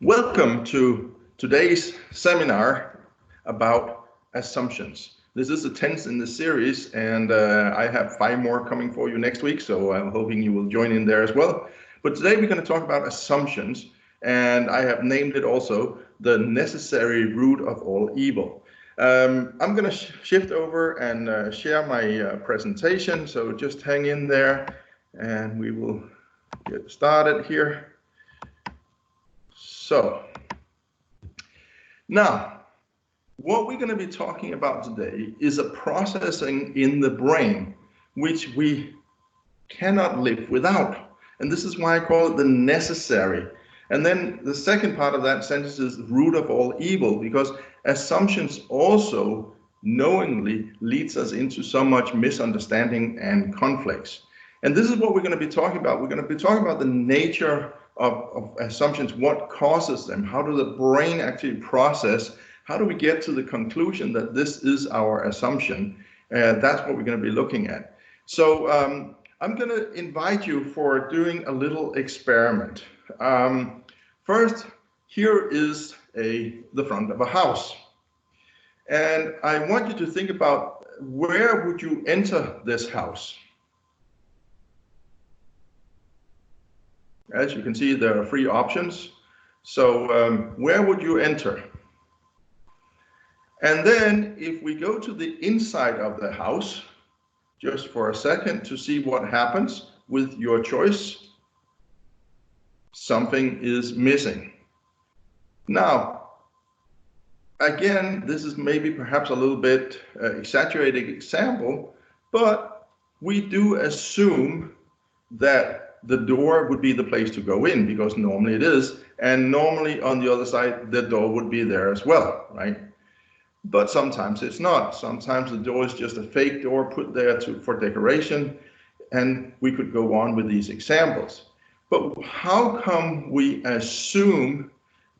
Welcome to today's seminar about assumptions. This is the 10th in the series, and I have 5 more coming for you next week, so I'm hoping you will join in there as well. But today we're going to talk about assumptions, and I have named it also the necessary root of all evil. I'm going to shift over and share my presentation, so just hang in there, and we will get started here. So, now, what we're going to be talking about today is a processing in the brain which we cannot live without. And this is why I call it the necessary. And then the second part of that sentence is the root of all evil, because assumptions also knowingly leads us into so much misunderstanding and conflicts. And this is what we're going to be talking about. We're going to be talking about the nature of assumptions, what causes them, how does the brain actually process, how do we get to the conclusion that this is our assumption. That's what we're going to be looking at. So I'm going to invite you for doing a little experiment. First, here is the front of a house. And I want you to think about, where would you enter this house? As you can see, there are 3 options. So where would you enter? And then if we go to the inside of the house, just for a second to see what happens with your choice, something is missing. Now, again, this is maybe perhaps a little bit exaggerated example, but we do assume that the door would be the place to go in, because normally it is, and normally on the other side the door would be there as well, right? But sometimes it's not. Sometimes the door is just a fake door put there for decoration, and we could go on with these examples. But how come we assume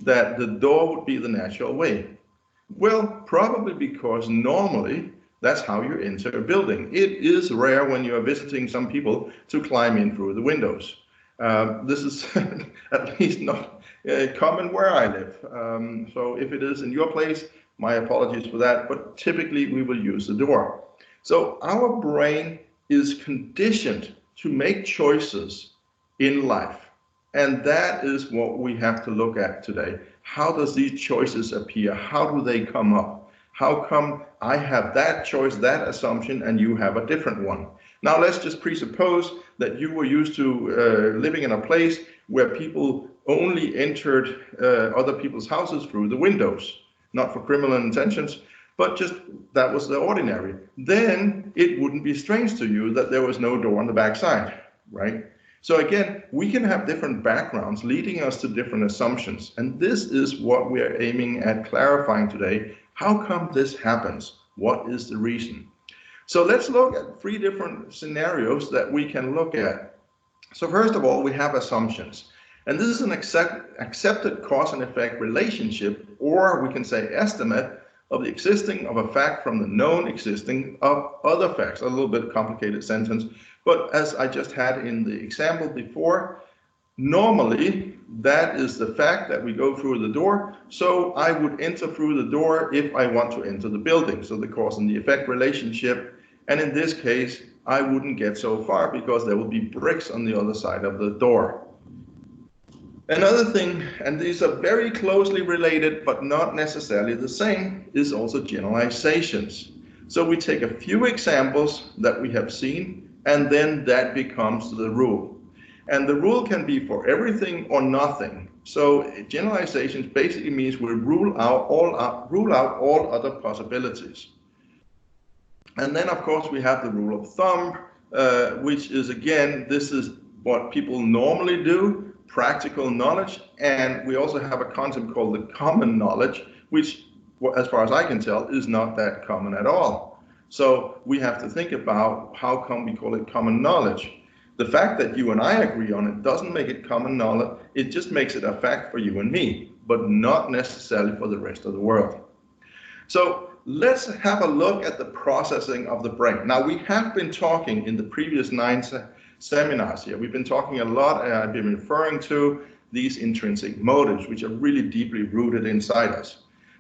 that the door would be the natural way? Well, probably because normally that's how you enter a building. It is rare when you are visiting some people to climb in through the windows. This is at least not common where I live. So if it is in your place, my apologies for that, but typically we will use the door. So our brain is conditioned to make choices in life. And that is what we have to look at today. How does these choices appear? How do they come up? How come I have that choice, that assumption, and you have a different one? Now let's just presuppose that you were used to living in a place where people only entered other people's houses through the windows, not for criminal intentions, but just that was the ordinary. Then it wouldn't be strange to you that there was no door on the backside, right? So again, we can have different backgrounds leading us to different assumptions. And this is what we are aiming at clarifying today. How come this happens? What is the reason? So let's look at 3 different scenarios that we can look at. So first of all, we have assumptions. And this is an accepted cause and effect relationship, or we can say estimate of the existing of a fact from the known existing of other facts. A little bit complicated sentence, but as I just had in the example before, normally that is the fact that we go through the door. So I would enter through the door if I want to enter the building. So the cause and the effect relationship. And in this case, I wouldn't get so far because there will be bricks on the other side of the door. Another thing, and these are very closely related but not necessarily the same, is also generalizations. So we take a few examples that we have seen, and then that becomes the rule. And the rule can be for everything or nothing. So generalizations basically means we rule out all other possibilities. And then of course we have the rule of thumb, which is, again, this is what people normally do, practical knowledge. And we also have a concept called the common knowledge, which, as far as I can tell, is not that common at all. So we have to think about, how come we call it common knowledge? The fact that you and I agree on it doesn't make it common knowledge. It just makes it a fact for you and me, but not necessarily for the rest of the world. So let's have a look at the processing of the brain. Now, we have been talking in the previous 9 seminars here. We've been talking a lot, and I've been referring to these intrinsic motives, which are really deeply rooted inside us.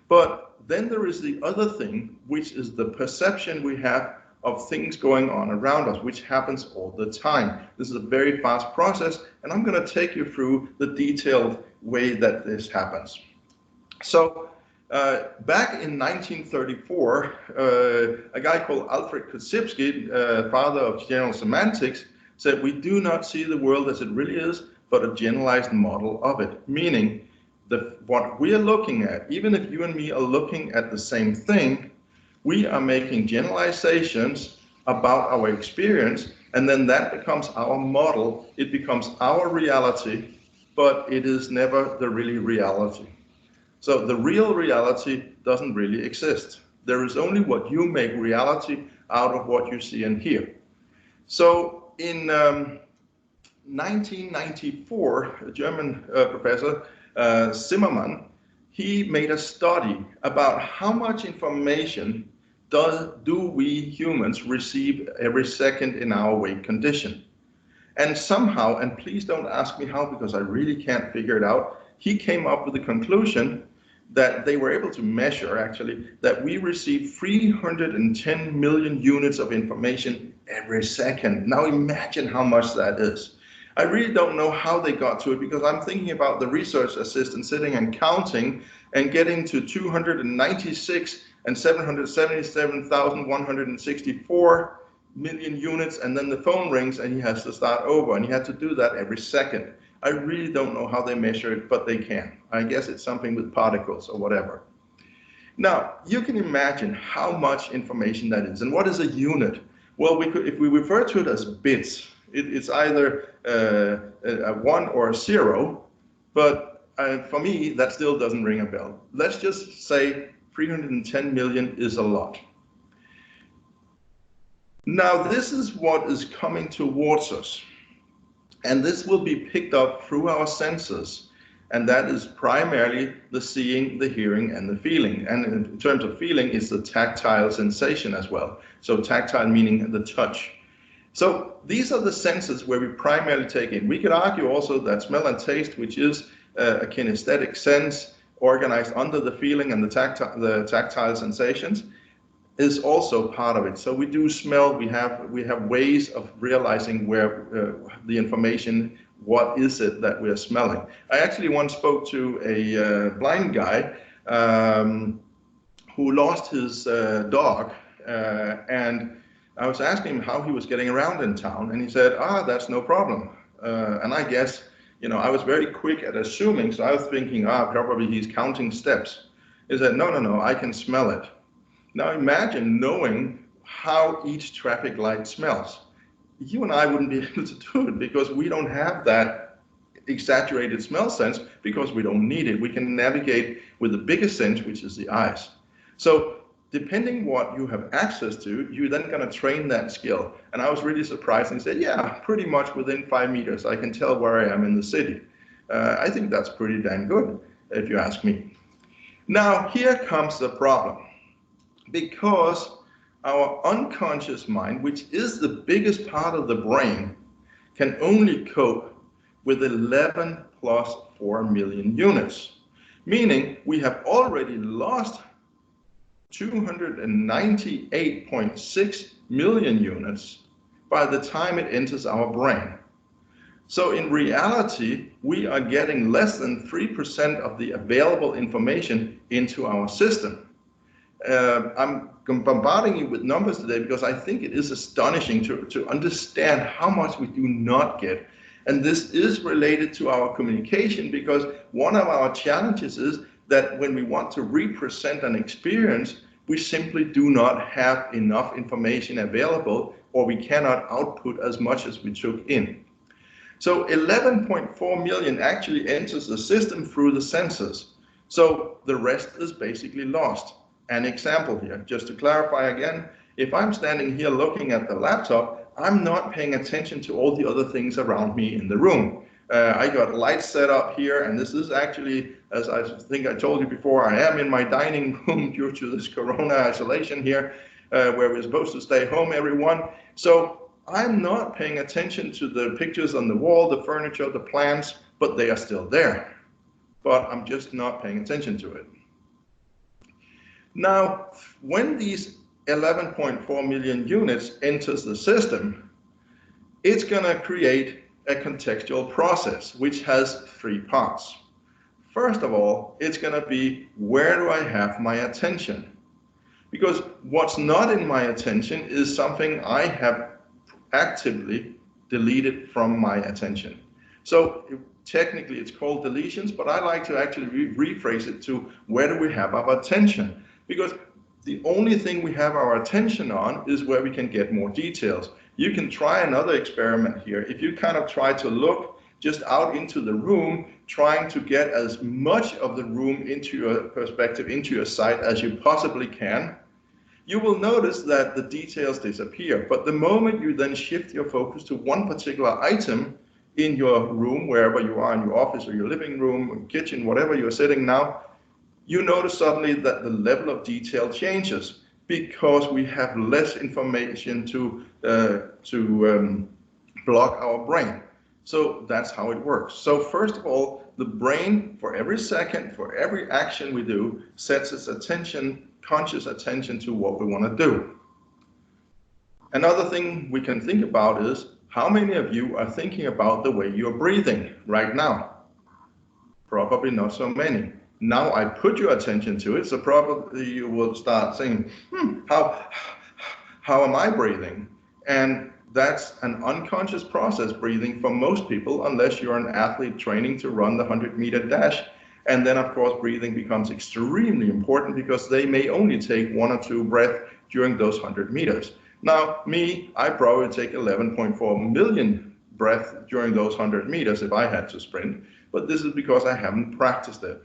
But then there is the other thing, which is the perception we have of things going on around us, which happens all the time. This is a very fast process, and I'm going to take you through the detailed way that this happens. So back in 1934, a guy called Alfred Korzybski, father of general semantics, said we do not see the world as it really is, but a generalized model of it, meaning what we are looking at, even if you and me are looking at the same thing, we are making generalizations about our experience, and then that becomes our model. It becomes our reality, but it is never the really reality. So the real reality doesn't really exist. There is only what you make reality out of what you see and hear. So in 1994, a German professor, Zimmermann, he made a study about how much information do we humans receive every second in our wake condition. And somehow, and please don't ask me how because I really can't figure it out, he came up with the conclusion that they were able to measure actually that we receive 310 million units of information every second. Now imagine how much that is. I really don't know how they got to it because I'm thinking about the research assistant sitting and counting and getting to 296 and 777,164 million units, and then the phone rings and he has to start over, and he had to do that every second. I really don't know how they measure it, but they can. I guess it's something with particles or whatever. Now, you can imagine how much information that is. And what is a unit? Well, if we refer to it as bits, it's either a 1 or a 0, but for me, that still doesn't ring a bell. Let's just say 310 million is a lot. Now, this is what is coming towards us. And this will be picked up through our senses. And that is primarily the seeing, the hearing, and the feeling. And in terms of feeling, it's the tactile sensation as well. So tactile meaning the touch. So these are the senses where we primarily take in. We could argue also that smell and taste, which is a kinesthetic sense organized under the feeling and the tactile sensations, is also part of it. So we do smell, we have ways of realizing where the information, what is it that we're smelling. I actually once spoke to a blind guy who lost his dog, and I was asking him how he was getting around in town, and he said, that's no problem. And I guess, I was very quick at assuming, so I was thinking, probably he's counting steps. He said, no, I can smell it. Now imagine knowing how each traffic light smells. You and I wouldn't be able to do it because we don't have that exaggerated smell sense because we don't need it. We can navigate with the biggest sense, which is the eyes. So depending what you have access to, you're then going to train that skill. And I was really surprised, and he said, yeah, pretty much within 5 meters, I can tell where I am in the city. I think that's pretty damn good, if you ask me. Now, here comes the problem. Because our unconscious mind, which is the biggest part of the brain, can only cope with 11 plus 4 million units, meaning we have already lost 298.6 million units by the time it enters our brain. So in reality, we are getting less than 3% of the available information into our system. I'm bombarding you with numbers today because I think it is astonishing to understand how much we do not get. And this is related to our communication because one of our challenges is that when we want to represent an experience, we simply do not have enough information available, or we cannot output as much as we took in. So 11.4 million actually enters the system through the senses. So the rest is basically lost. An example here, just to clarify again, if I'm standing here looking at the laptop, I'm not paying attention to all the other things around me in the room. I got lights set up here, and this is actually, as I think I told you before, I am in my dining room due to this corona isolation here, where we're supposed to stay home, everyone. So I'm not paying attention to the pictures on the wall, the furniture, the plants, but they are still there. But I'm just not paying attention to it. Now, when these 11.4 million units enters the system, it's going to create a contextual process, which has three parts. First of all, it's going to be, where do I have my attention? Because what's not in my attention is something I have actively deleted from my attention. So technically it's called deletions, but I like to actually rephrase it to, where do we have our attention? Because the only thing we have our attention on is where we can get more details. You can try another experiment here. If you kind of try to look just out into the room, trying to get as much of the room into your perspective, into your sight as you possibly can, you will notice that the details disappear. But the moment you then shift your focus to one particular item in your room, wherever you are, in your office or your living room, or kitchen, whatever you're sitting now, you notice suddenly that the level of detail changes, because we have less information to block our brain. So that's how it works. So first of all, the brain, for every second, for every action we do, sets its attention, conscious attention, to what we want to do. Another thing we can think about is, how many of you are thinking about the way you're breathing right now? Probably not so many. Now I put your attention to it, so probably you will start saying, how am I breathing? And that's an unconscious process, breathing, for most people, unless you're an athlete training to run the 100-meter dash. And then, of course, breathing becomes extremely important, because they may only take 1 or 2 breaths during those 100 meters. Now, me, I probably take 11.4 million breaths during those 100 meters if I had to sprint, but this is because I haven't practiced it.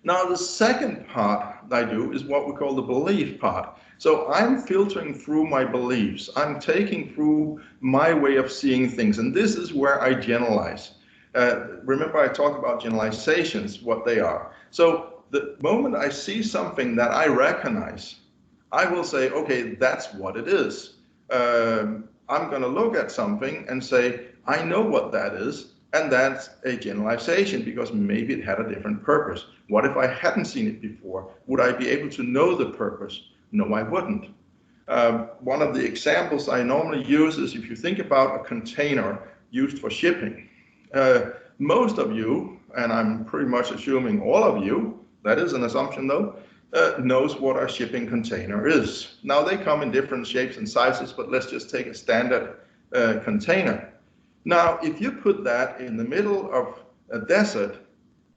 Now, the second part I do is what we call the belief part. So I'm filtering through my beliefs. I'm taking through my way of seeing things, and this is where I generalize. Remember, I talked about generalizations, what they are. So the moment I see something that I recognize, I will say, okay, that's what it is. I'm going to look at something and say, I know what that is. And that's a generalization, because maybe it had a different purpose. What if I hadn't seen it before? Would I be able to know the purpose? No, I wouldn't. One of the examples I normally use is, if you think about a container used for shipping. Most of you, and I'm pretty much assuming all of you, that is an assumption though, knows what a shipping container is. Now, they come in different shapes and sizes, but let's just take a standard container. Now, if you put that in the middle of a desert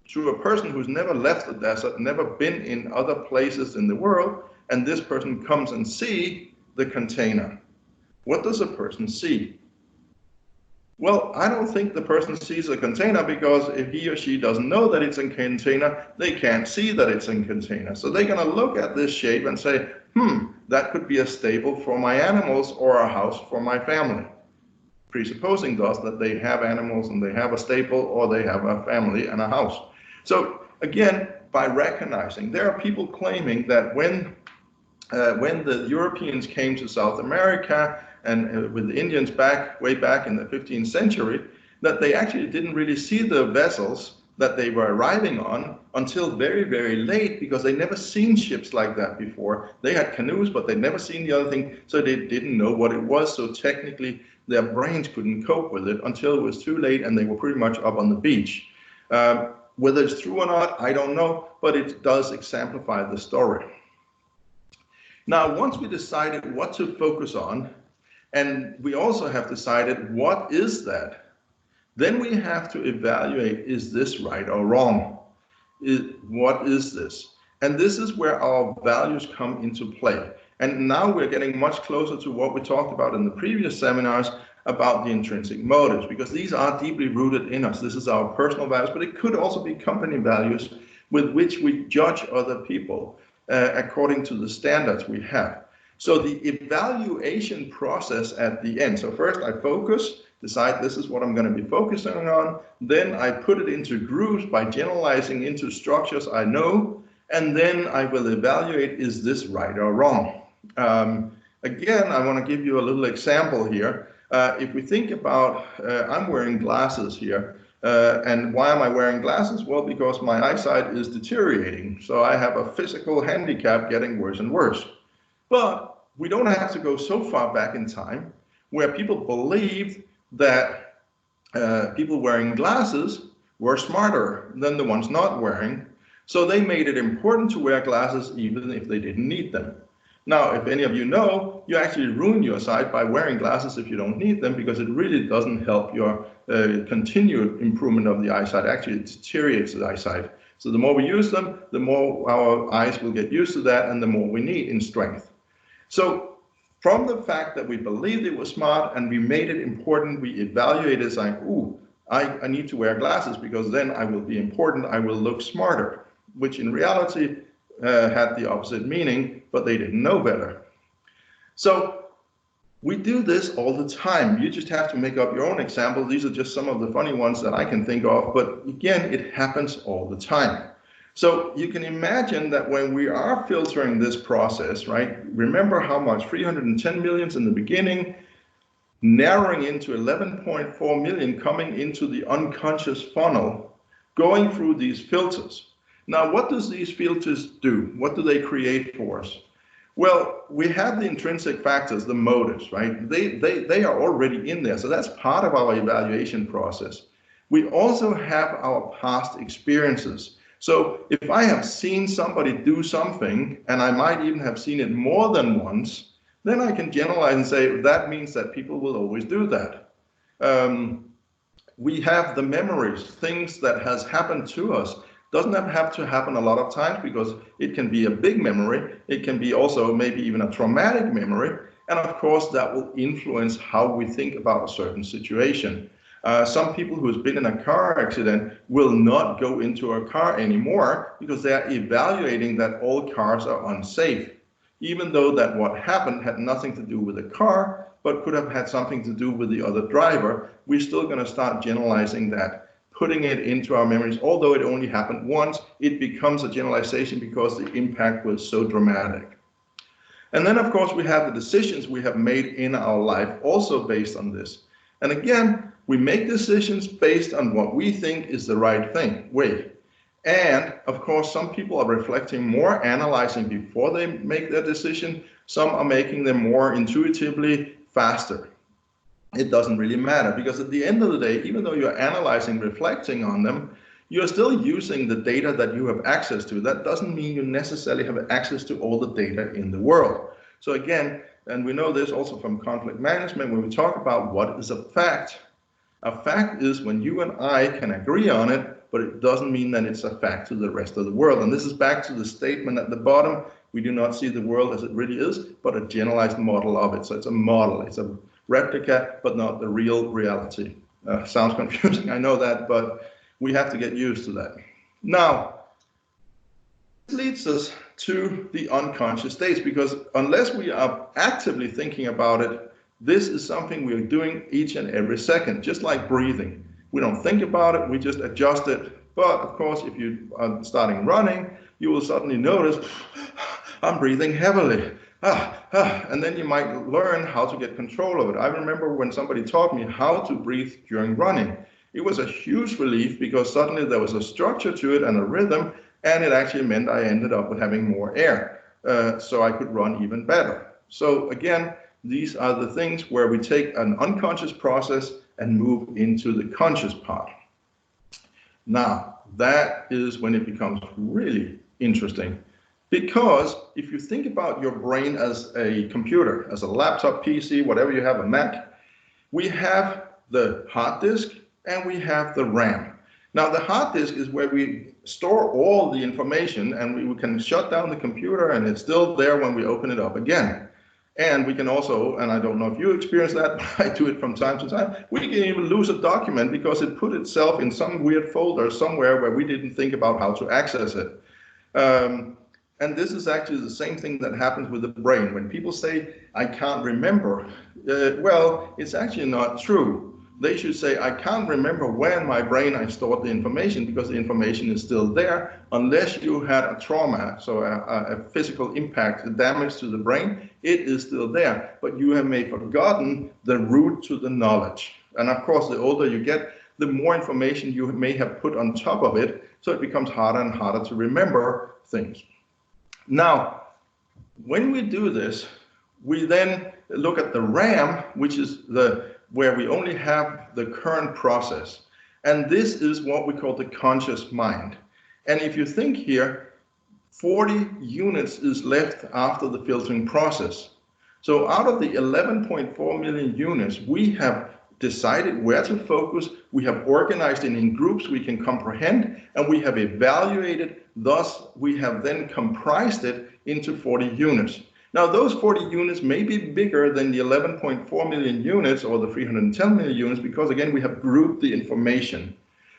to a person who's never left the desert, never been in other places in the world, and this person comes and sees the container, what does a person see? Well, I don't think the person sees a container, because if he or she doesn't know that it's a container, they can't see that it's a container. So they're going to look at this shape and say, that could be a stable for my animals or a house for my family. Presupposing thus that they have animals and they have a stable, or they have a family and a house. So again, by recognizing, there are people claiming that when the Europeans came to South America, and with the Indians way back in the 15th century, that they actually didn't really see the vessels that they were arriving on until very, very late, because they never seen ships like that before. They had canoes, but they'd never seen the other thing, so they didn't know what it was. So technically, their brains couldn't cope with it until it was too late, and they were pretty much up on the beach. Whether it's true or not, I don't know, but it does exemplify the story. Now, once we decided what to focus on, and we also have decided what is that, then we have to evaluate, is this right or wrong? What is this? And this is where our values come into play. And now we're getting much closer to what we talked about in the previous seminars about the intrinsic motives, because these are deeply rooted in us. This is our personal values, but it could also be company values with which we judge other people according to the standards we have. So the evaluation process at the end. So first I focus, decide this is what I'm going to be focusing on. Then I put it into groups by generalizing into structures I know. And then I will evaluate, is this right or wrong? Again, I want to give you a little example here. If we think about, I'm wearing glasses here, and why am I wearing glasses? Well, because my eyesight is deteriorating. So I have a physical handicap getting worse and worse. But we don't have to go so far back in time where people believed that people wearing glasses were smarter than the ones not wearing. So they made it important to wear glasses even if they didn't need them. Now, if any of you know, you actually ruin your sight by wearing glasses if you don't need them, because it really doesn't help your continued improvement of the eyesight. Actually, it deteriorates the eyesight. So the more we use them, the more our eyes will get used to that, and the more we need in strength. So from the fact that we believed it was smart and we made it important, we evaluated saying, ooh, I need to wear glasses because then I will be important, I will look smarter, which in reality had the opposite meaning, but they didn't know better. So we do this all the time. You just have to make up your own example. These are just some of the funny ones that I can think of, but again, it happens all the time. So you can imagine that when we are filtering this process, right, remember how much, 310 million in the beginning, narrowing into 11.4 million coming into the unconscious funnel, going through these filters. Now, what does these filters do? What do they create for us? Well, we have the intrinsic factors, the motives, right? They are already in there. So that's part of our evaluation process. We also have our past experiences. So if I have seen somebody do something, and I might even have seen it more than once, then I can generalize and say that means that people will always do that. We have the memories, things that has happened to us. Doesn't have to happen a lot of times, because it can be a big memory. It can be also maybe even a traumatic memory. And of course, that will influence how we think about a certain situation. Some people who have been in a car accident will not go into a car anymore because they're evaluating that all cars are unsafe, even though that what happened had nothing to do with the car, but could have had something to do with the other driver. We're still going to start generalizing that, putting it into our memories. Although it only happened once, it becomes a generalization because the impact was so dramatic. And then, of course, we have the decisions we have made in our life also based on this. And again, we make decisions based on what we think is the right way. And of course, some people are reflecting more, analyzing before they make their decision. Some are making them more intuitively, faster. It doesn't really matter, because at the end of the day, even though you're analyzing, reflecting on them, you're still using the data that you have access to. That doesn't mean you necessarily have access to all the data in the world. So again, and we know this also from conflict management, when we talk about what is a fact. A fact is when you and I can agree on it, but it doesn't mean that it's a fact to the rest of the world. And this is back to the statement at the bottom. We do not see the world as it really is, but a generalized model of it. So it's a model, it's a replica, but not the real reality. Sounds confusing, I know that, but we have to get used to that. Now, this leads us to the unconscious states, because unless we are actively thinking about it, this is something we're doing each and every second, just like breathing. We don't think about it, we just adjust it. But of course, if you are starting running, you will suddenly notice, I'm breathing heavily. And then you might learn how to get control of it. I remember when somebody taught me how to breathe during running. It was a huge relief, because suddenly there was a structure to it and a rhythm, and it actually meant I ended up with having more air, so I could run even better. So again, these are the things where we take an unconscious process and move into the conscious part. Now, that is when it becomes really interesting, because if you think about your brain as a computer, as a laptop, PC, whatever you have, a Mac, we have the hard disk and we have the RAM. Now, the hard disk is where we store all the information, and we can shut down the computer and it's still there when we open it up again. And we can also, and I don't know if you experience that, but I do it from time to time, we can even lose a document because it put itself in some weird folder somewhere where we didn't think about how to access it. And this is actually the same thing that happens with the brain. When people say, I can't remember, well, it's actually not true. They should say, I can't remember where in my brain I stored the information, because the information is still there, unless you had a trauma, so a physical impact, a damage to the brain, it is still there, but you have maybe forgotten the route to the knowledge. And of course, the older you get, the more information you may have put on top of it, so it becomes harder and harder to remember things. Now, when we do this, we then look at the RAM, which is where we only have the current process. And this is what we call the conscious mind. And if you think here, 40 units is left after the filtering process. So out of the 11.4 million units, we have decided where to focus, we have organized it in groups we can comprehend, and we have evaluated, thus we have then comprised it into 40 units. Now those 40 units may be bigger than the 11.4 million units or the 310 million units, because again we have grouped the information,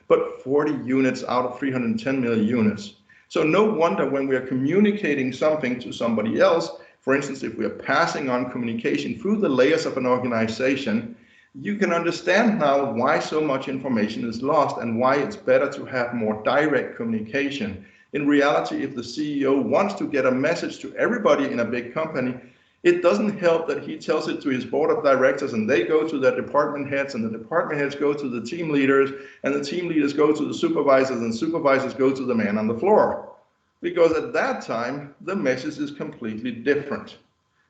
but 40 units out of 310 million units. So no wonder when we are communicating something to somebody else, for instance, if we are passing on communication through the layers of an organization, you can understand now why so much information is lost and why it's better to have more direct communication. In reality, if the CEO wants to get a message to everybody in a big company, it doesn't help that he tells it to his board of directors and they go to their department heads, and the department heads go to the team leaders, and the team leaders go to the supervisors, and supervisors go to the man on the floor. Because at that time, the message is completely different.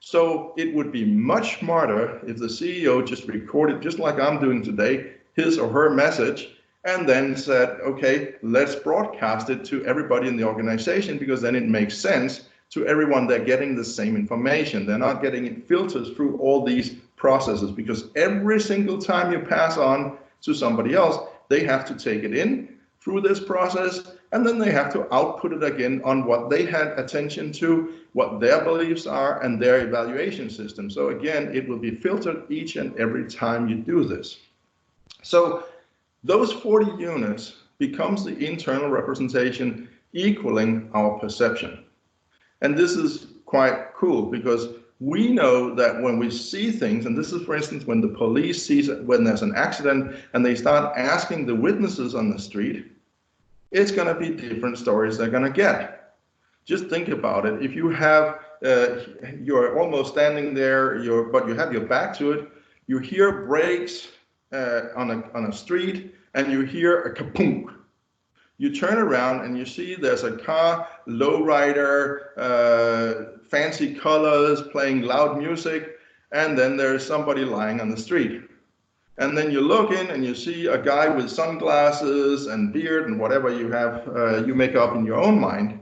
So it would be much smarter if the CEO just recorded, just like I'm doing today, his or her message, and then said, okay, let's broadcast it to everybody in the organization, because then it makes sense to everyone. They're getting the same information. They're not getting it filtered through all these processes, because every single time you pass on to somebody else, they have to take it in through this process, and then they have to output it again on what they had attention to, what their beliefs are, and their evaluation system. So again, it will be filtered each and every time you do this. So those 40 units becomes the internal representation equaling our perception. And this is quite cool, because we know that when we see things, and this is, for instance, when the police sees it, when there's an accident and they start asking the witnesses on the street, it's going to be different stories they're going to get. Just think about it. If you have, you're almost standing there, but you have your back to it, you hear brakes on a street, and you hear a kapoom. You turn around and you see there's a car, lowrider, fancy colors, playing loud music, and then there's somebody lying on the street. And then you look in and you see a guy with sunglasses and beard and whatever you have, you make up in your own mind.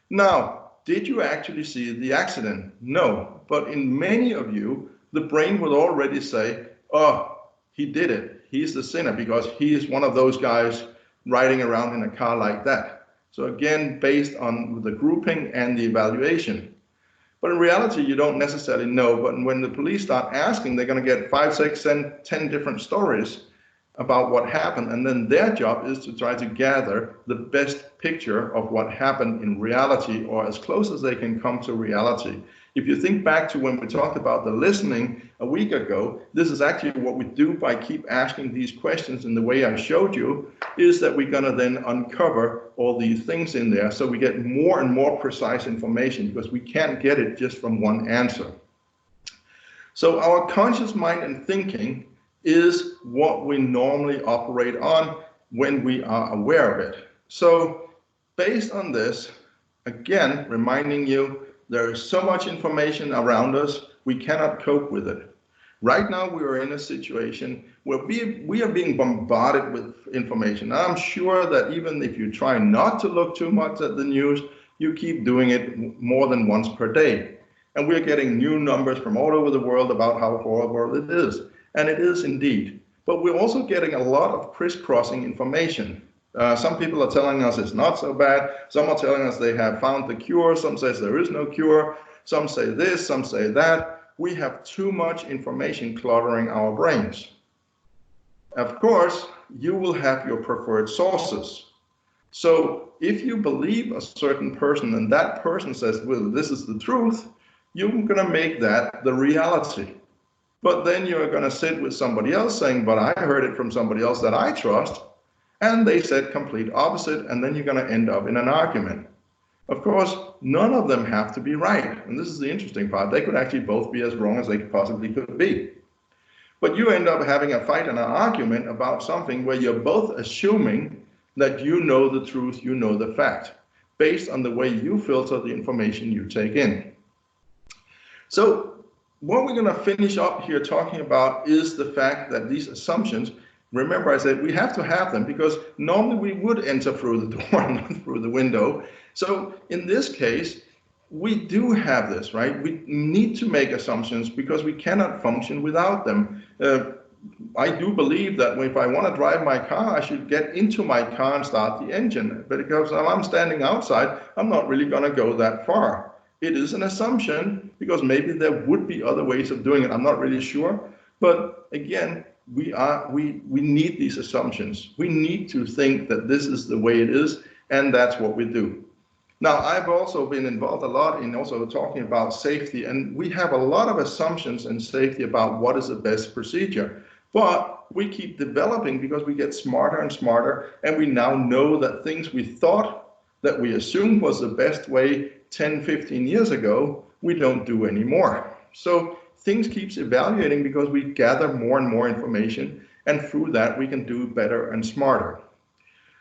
Now, did you actually see the accident? No, but in many of you, the brain will already say, oh, he did it. He's the sinner because he is one of those guys riding around in a car like that. So again, based on the grouping and the evaluation. But in reality, you don't necessarily know. But when the police start asking, they're going to get 5, 6, 10 different stories about what happened. And then their job is to try to gather the best picture of what happened in reality, or as close as they can come to reality. If you think back to when we talked about the listening a week ago, this is actually what we do by keep asking these questions in the way I showed you, is that we're going to then uncover all these things in there, so we get more and more precise information, because we can't get it just from one answer. So our conscious mind and thinking is what we normally operate on when we are aware of it. So based on this, again, reminding you, there is so much information around us, we cannot cope with it. Right now, we are in a situation where we are being bombarded with information. I'm sure that even if you try not to look too much at the news, you keep doing it more than once per day. And we're getting new numbers from all over the world about how horrible it is. And it is indeed. But we're also getting a lot of crisscrossing information. Some people are telling us it's not so bad. Some are telling us they have found the cure. Some say there is no cure. Some say this, some say that. We have too much information cluttering our brains. Of course, you will have your preferred sources. So if you believe a certain person and that person says, well, this is the truth, you're going to make that the reality. But then you're going to sit with somebody else saying, but I heard it from somebody else that I trust, and they said complete opposite, and then you're going to end up in an argument. Of course, none of them have to be right. And this is the interesting part. They could actually both be as wrong as they possibly could be. But you end up having a fight and an argument about something where you're both assuming that you know the truth, you know the fact, based on the way you filter the information you take in. So what we're going to finish up here talking about is the fact that these assumptions, remember I said we have to have them because normally we would enter through the door, not through the window. So in this case, we do have this, right? We need to make assumptions because we cannot function without them. I do believe that if I want to drive my car, I should get into my car and start the engine. But because while I'm standing outside, I'm not really going to go that far. It is an assumption because maybe there would be other ways of doing it. I'm not really sure. But again, we need these assumptions. We need to think that this is the way it is, and that's what we do. Now, I've also been involved a lot in also talking about safety, and we have a lot of assumptions in safety about what is the best procedure. But we keep developing because we get smarter and smarter, and we now know that things we thought that we assumed was the best way 10, 15 years ago, we don't do anymore. So things keeps evaluating because we gather more and more information, and through that we can do better and smarter.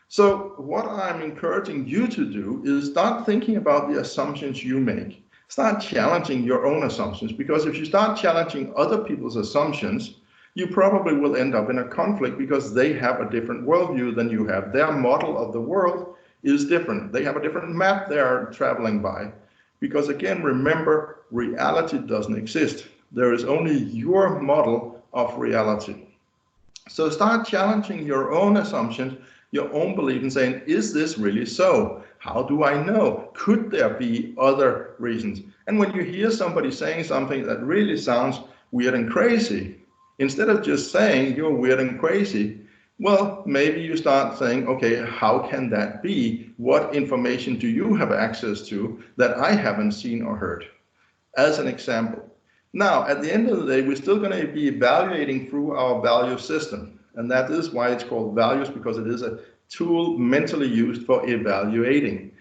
So what I'm encouraging you to do is start thinking about the assumptions you make. Start challenging your own assumptions, because if you start challenging other people's assumptions, you probably will end up in a conflict because they have a different worldview than you have. Their model of the world is different. They have a different map they are traveling by. Because again, remember, reality doesn't exist. There is only your model of reality. So start challenging your own assumptions, your own belief, and saying, is this really so? How do I know? Could there be other reasons? And when you hear somebody saying something that really sounds weird and crazy, instead of just saying you're weird and crazy, well, maybe you start saying, okay, how can that be? What information do you have access to that I haven't seen or heard? As an example. Now, at the end of the day, we're still going to be evaluating through our value system. And that is why it's called values, because it is a tool mentally used for evaluating.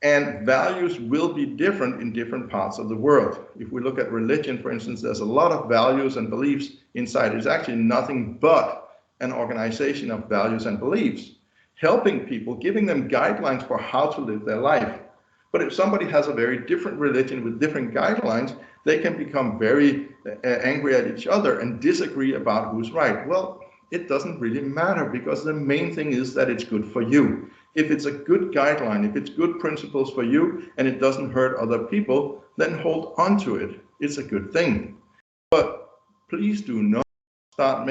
And values will be different in different parts of the world. If we look at religion, for instance, there's a lot of values and beliefs inside. It's actually nothing but an organization of values and beliefs, helping people, giving them guidelines for how to live their life. But if somebody has a very different religion with different guidelines, they can become very angry at each other and disagree about who's right. Well, it doesn't really matter, because the main thing is that it's good for you. If it's a good guideline, if it's good principles for you and it doesn't hurt other people, then hold on to it. It's a good thing. But please do not start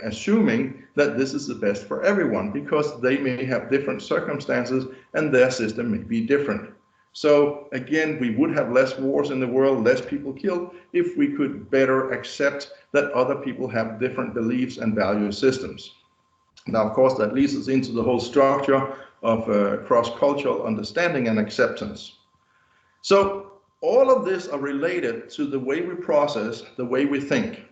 assuming that this is the best for everyone, because they may have different circumstances and their system may be different. So again, we would have less wars in the world, less people killed, if we could better accept that other people have different beliefs and value systems. Now, of course, that leads us into the whole structure of cross-cultural understanding and acceptance. So all of this are related to the way we process, the way we think.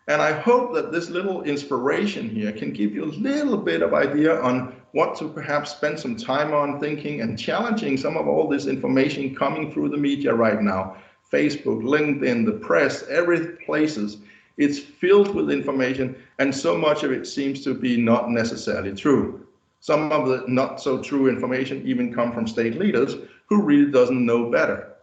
And I hope that this little inspiration here can give you a little bit of idea on what to perhaps spend some time on thinking and challenging some of all this information coming through the media right now. Facebook, LinkedIn, the press, every places. It's filled with information, and so much of it seems to be not necessarily true. Some of the not so true information even come from state leaders who really doesn't know better.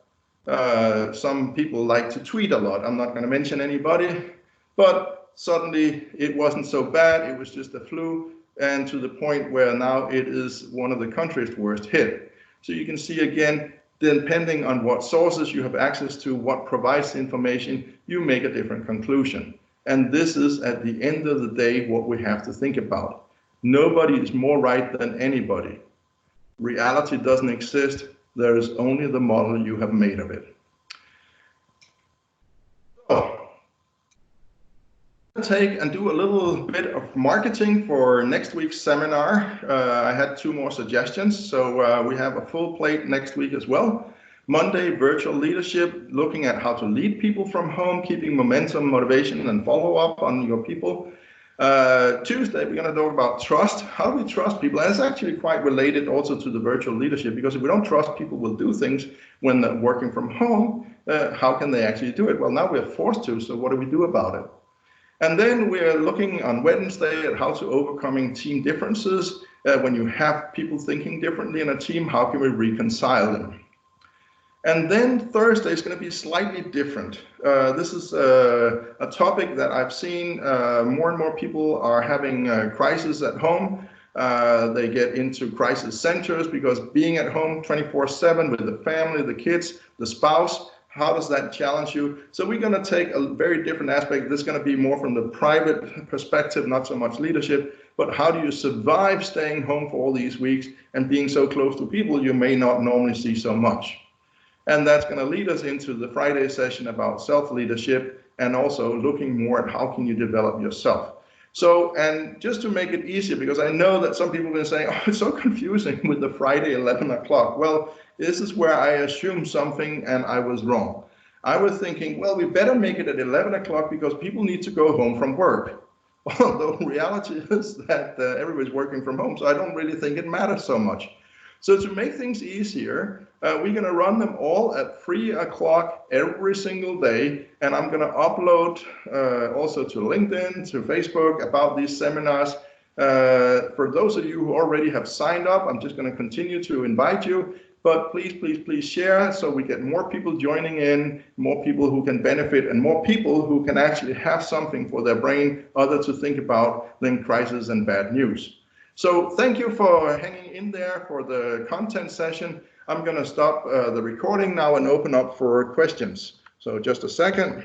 Some people like to tweet a lot. I'm not going to mention anybody, but suddenly it wasn't so bad. It was just a flu, and to the point where now it is one of the country's worst hit. So you can see again, depending on what sources you have access to, what provides the information, you make a different conclusion. And this is, at the end of the day, what we have to think about. Nobody is more right than anybody. Reality doesn't exist. There is only the model you have made of it. So, take and do a little bit of marketing for next week's seminar. I had 2 more suggestions, so we have a full plate next week as well. Monday, virtual leadership, looking at how to lead people from home, keeping momentum, motivation, and follow up on your people. Tuesday, we're going to talk about trust. How do we trust people? And it's actually quite related also to the virtual leadership, because if we don't trust people will do things when they're working from home, how can they actually do it? Well, now we're forced to, so what do we do about it? And then we're looking on Wednesday at how to overcoming team differences. When you have people thinking differently in a team, how can we reconcile them? And then Thursday is going to be slightly different. This is a topic that I've seen more and more people are having crisis at home. They get into crisis centers because being at home 24/7 with the family, the kids, the spouse, how does that challenge you? So we're going to take a very different aspect. This is going to be more from the private perspective, not so much leadership, but how do you survive staying home for all these weeks and being so close to people you may not normally see so much? And that's going to lead us into the Friday session about self-leadership and also looking more at how can you develop yourself. So, and just to make it easier, because I know that some people have been saying, oh, it's so confusing with the Friday 11 o'clock. Well, this is where I assumed something and I was wrong. I was thinking, well, we better make it at 11 o'clock because people need to go home from work. Although reality is that everybody's working from home, so I don't really think it matters so much. So to make things easier, we're going to run them all at 3 o'clock every single day. And I'm going to upload also to LinkedIn, to Facebook about these seminars. For those of you who already have signed up, I'm just going to continue to invite you. But please, please, please share so we get more people joining in, more people who can benefit, and more people who can actually have something for their brain other to think about than crisis and bad news. So thank you for hanging in there for the content session. I'm going to stop the recording now and open up for questions. So just a second.